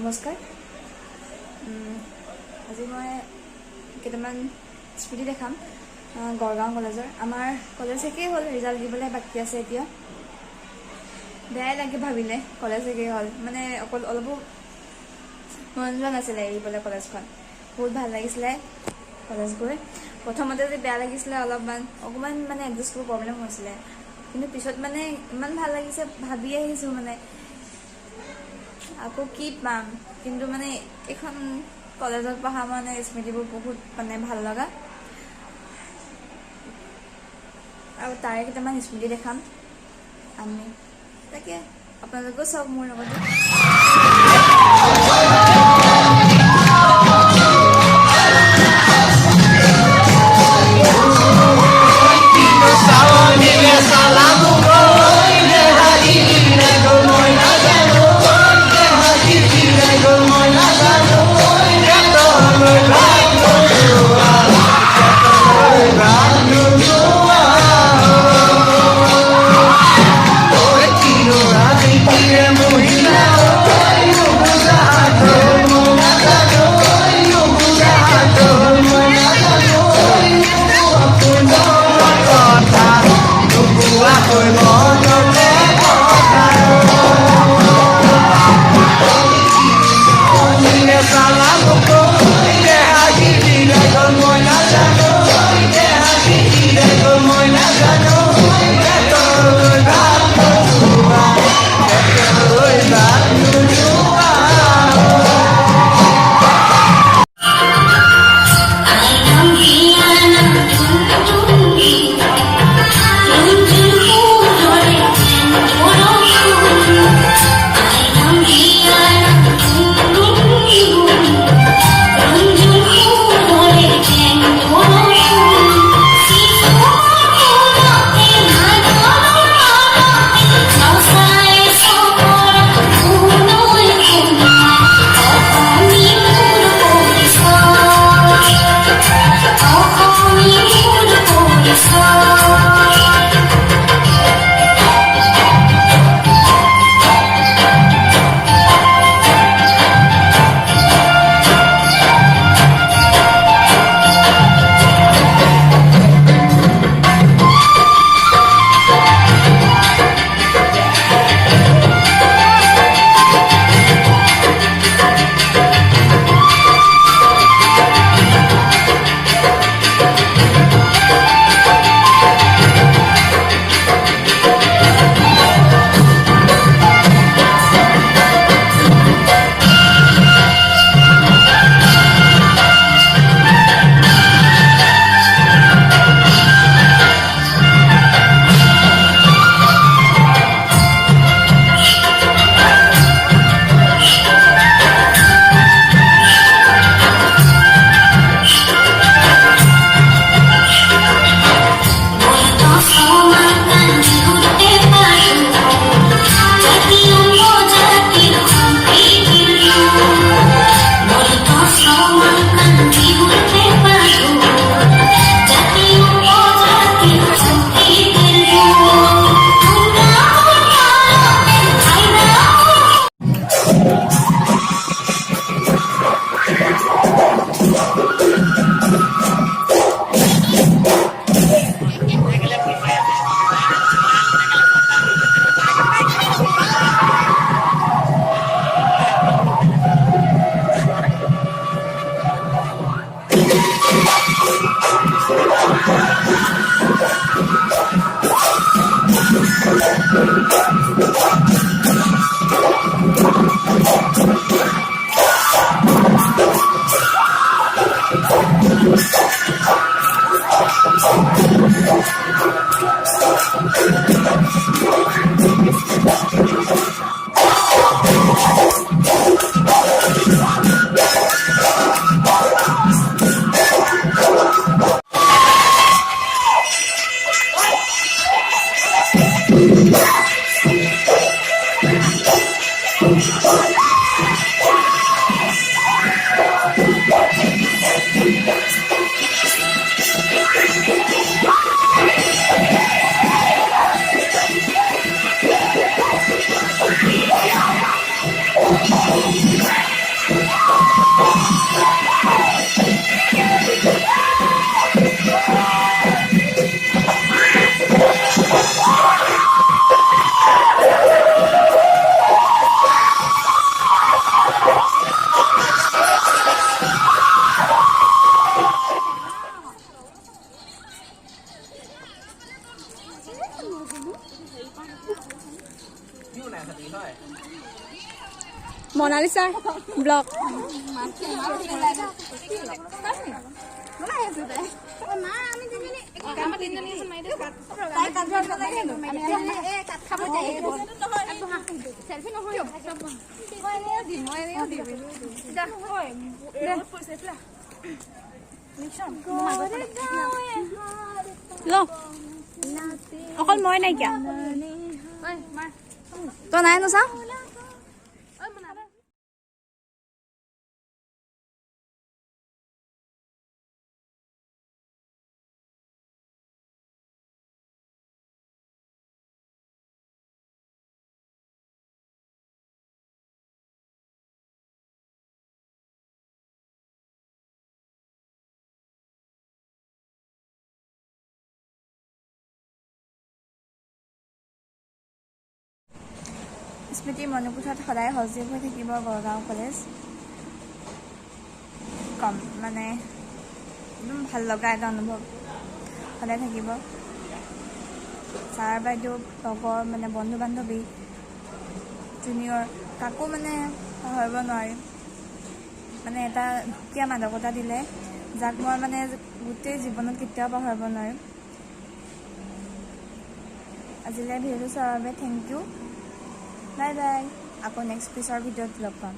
নমস্কাৰ। আজি মই কেইটামান স্মৃতি দেখাম গড়গাঁও কলেজৰ। আমাৰ কলেজ শেষেই হ'ল, ৰিজাল্ট দিবলৈ বাকী আছে এতিয়া। বেয়াই লাগে ভাবিলে, কলেজ শেষেই হ'ল। মানে অলপো মন যোৱা নাছিলে এৰিবলৈ কলেজখন। বহুত ভাল লাগিছিলে কলেজ গৈ। প্ৰথমতে যে বেয়া লাগিছিলে অকণমান মানে এডজাষ্ট কৰিব প্ৰব্লেম হৈছিলে, কিন্তু পিছত মানে ইমান ভাল লাগিছে ভাবি আহিছোঁ মানে আকৌ কি পাম। কিন্তু মানে এইখন কলেজত পঢ়া মানে স্মৃতিবোৰ বহুত মানে ভাল লগা, আৰু তাৰে কেইটামান স্মৃতি দেখাম আমি। তাকে আপোনালোকেও চাওক মোৰ লগতে। মনালিসা ব্লগ অকল মই নাইকিয়া তই নাই নচাওঁ স্মৃতিৰ মনোকোঠত সদায় সজীৱ হৈ থাকিব গড়গাঁও কলেজ কম মানে একদম ভাল লগা এটা অনুভৱ সদায় থাকিব ছাৰ বাইদেউ লগৰ মানে বন্ধু বান্ধৱী জুনিয়ৰ কাকো মানে পাহৰিব নোৱাৰি মানে এটা সুকীয়া মাদকতা দিলে যাক মই মানে গোটেই জীৱনত কেতিয়াও পাহৰিব নোৱাৰিম আজিলৈ ভিডিঅ'টো চোৱাৰ বাবে থেংক ইউ বাই বাই আকৌ নেক্সট পিছৰ ভিডিঅ'ত লগ পাম